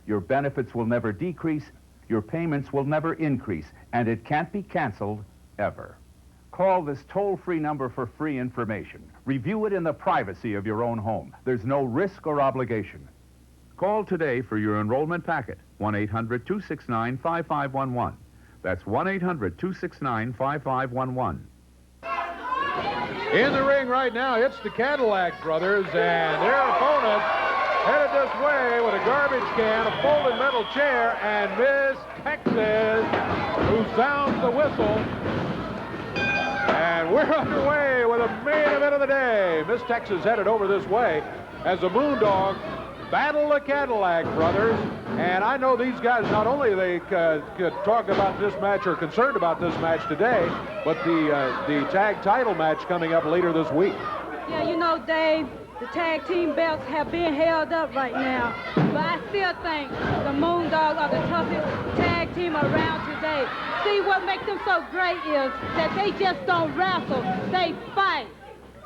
Your benefits will never decrease. Your payments will never increase, and it can't be canceled ever. Call this toll-free number for free information. Review it in the privacy of your own home. There's no risk or obligation. Call today for your enrollment packet, 1-800-269-5511. That's 1-800-269-5511. In the ring right now, it's the Cadillac brothers, and their opponent headed this way with a garbage can, a folded metal chair, and Miss Texas, who sounds the whistle. And we're underway with a main event of the day. Miss Texas headed over this way as the Moondogs battle the Cadillac brothers. And I know these guys, not only they could talk about this match or concerned about this match today, but the tag title match coming up later this week. Yeah, you know, Dave, the tag team belts have been held up right now. But I still think the Moondogs are the toughest tag team around today. See, what makes them so great is that they just don't wrestle, they fight.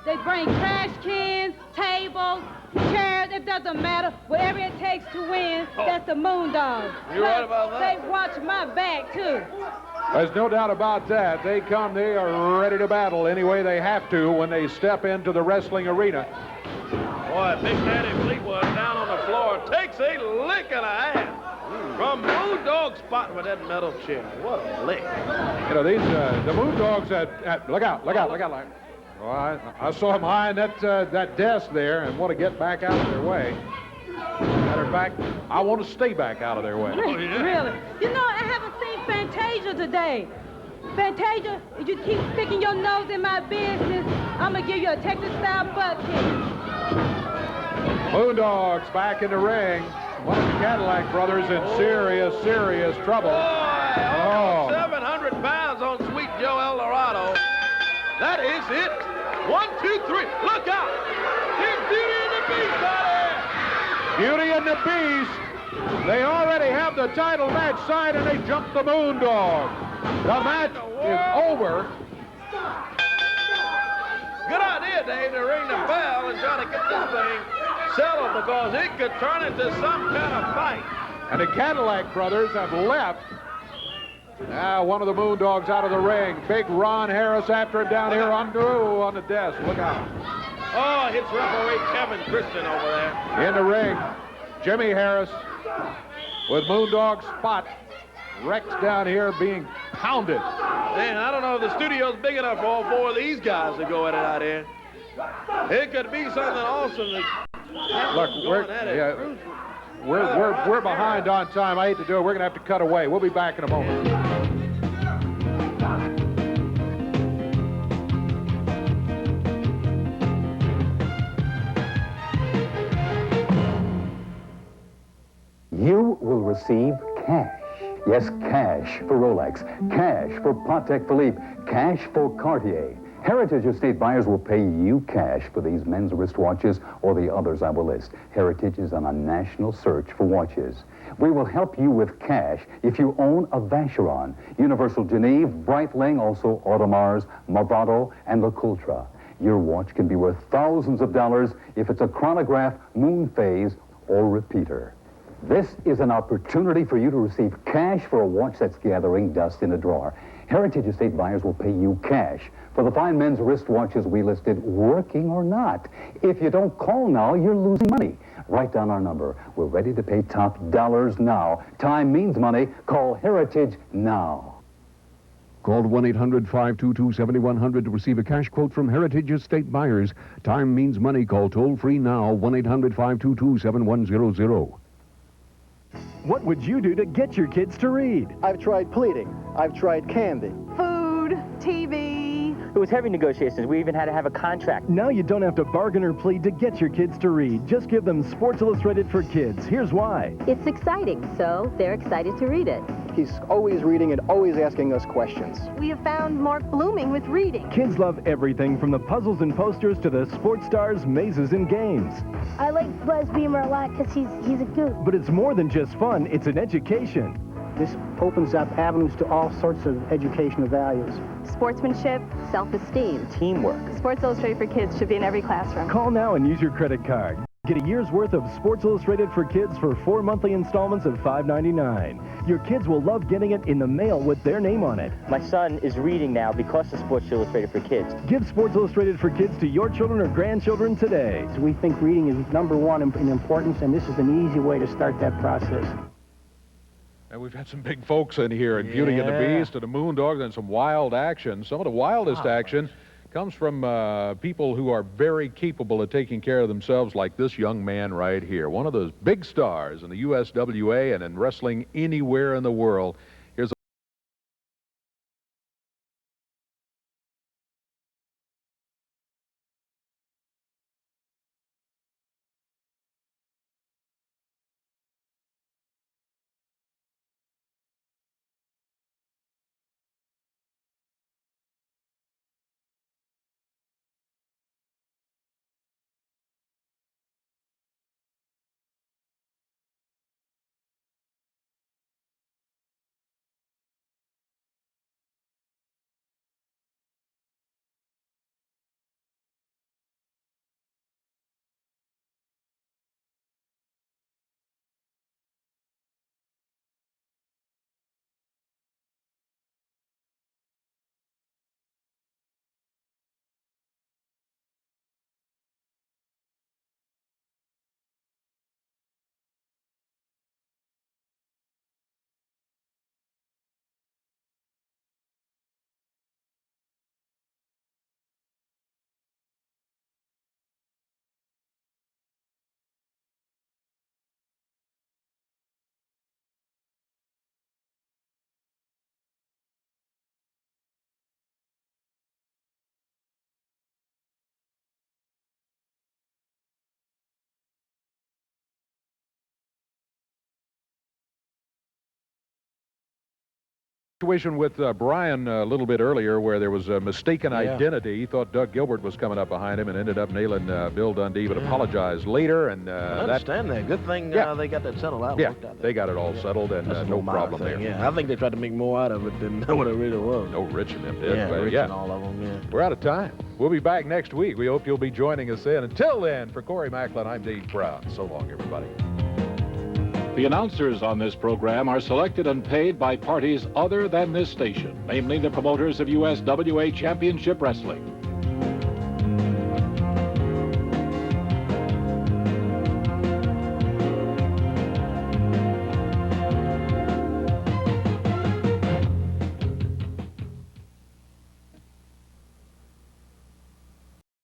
They bring trash cans, tables, chairs, it doesn't matter. Whatever it takes to win, that's the Moondogs. You're right about that. They watch my back, too. There's no doubt about that. They are ready to battle any way they have to when they step into the wrestling arena. Boy, Big Daddy Fleetwood down on the floor takes a lick and a half from Moondog spot with that metal chair. What a lick. You know, these, the Moondogs look out. Well, I saw them eyeing that desk there and want to get back out of their way. Matter of fact, I want to stay back out of their way. Really? You know, I haven't seen Fantasia today. Fantasia, if you keep sticking your nose in my business, I'm going to give you a Texas-style butt kick. Moondogs back in the ring. One of the Cadillac brothers in serious trouble. Boy, 700 pounds on Sweet Joe El Dorado. That is it. 1, 2, 3. Look out. Here's Beauty and the Beast out there. Beauty and the Beast. They already have the title match signed, and they jumped the Moondogs. The match is over. Good idea, Dave, to ring the bell and try to get this thing settled because it could turn into some kind of fight. And the Cadillac brothers have left. Now one of the Moondogs out of the ring. Big Ron Harris after him down here on the desk. Look out. Oh, hits referee Kevin Christian over there. In the ring, Jimmy Harris with Moondog Spot. Rex down here being pounded. Man, I don't know if the studio's big enough for all 4 of these guys to go at it out here. It could be something awesome. Look, we're behind on time. I hate to do it. We're going to have to cut away. We'll be back in a moment. You will receive cash. Yes, cash for Rolex, cash for Patek Philippe, cash for Cartier. Heritage Estate buyers will pay you cash for these men's wristwatches or the others I will list. Heritage is on a national search for watches. We will help you with cash if you own a Vacheron, Universal Geneve, Breitling, also Audemars, Movado, and LeCoultre. Your watch can be worth thousands of dollars if it's a chronograph, moon phase, or repeater. This is an opportunity for you to receive cash for a watch that's gathering dust in a drawer. Heritage Estate buyers will pay you cash for the fine men's wristwatches we listed, working or not. If you don't call now, you're losing money. Write down our number. We're ready to pay top dollars now. Time means money. Call Heritage now. Call 1-800-522-7100 to receive a cash quote from Heritage Estate buyers. Time means money. Call toll-free now, 1-800-522-7100. What would you do to get your kids to read? I've tried pleading. I've tried candy. Food, TV, It was heavy negotiations. We even had to have a contract. Now you don't have to bargain or plead to get your kids to read. Just give them Sports Illustrated for Kids. Here's why. It's exciting, so they're excited to read it. He's always reading and always asking us questions. We have found Mark blooming with reading. Kids love everything from the puzzles and posters to the sports stars, mazes, and games. I like Buzz Beamer a lot because he's a goof. But it's more than just fun, it's an education. This opens up avenues to all sorts of educational values. Sportsmanship, self-esteem, teamwork. Sports Illustrated for Kids should be in every classroom. Call now and use your credit card. Get a year's worth of Sports Illustrated for Kids for 4 monthly installments of $5.99. Your kids will love getting it in the mail with their name on it. My son is reading now because of Sports Illustrated for Kids. Give Sports Illustrated for Kids to your children or grandchildren today. So we think reading is #1 in importance, and this is an easy way to start that process. And we've had some big folks in here, and Beauty and the Beast and the Moondogs, and some wild action. Some of the wildest action comes from people who are very capable of taking care of themselves, like this young man right here, one of those big stars in the USWA and in wrestling anywhere in the world. Here's situation with Brian a little bit earlier where there was a mistaken identity. He thought Doug Gilbert was coming up behind him and ended up nailing Bill Dundee, but apologized later. And I understand that. Good thing they got that settled out. Yeah, they got it all settled, and no problem there. Yeah, I think they tried to make more out of it than what it really was. No, Rich and them did. Yeah, but Rich and all of them, yeah. We're out of time. We'll be back next week. We hope you'll be joining us then. Until then, for Corey Macklin, I'm Dave Brown. So long, everybody. The announcers on this program are selected and paid by parties other than this station, namely the promoters of USWA Championship Wrestling.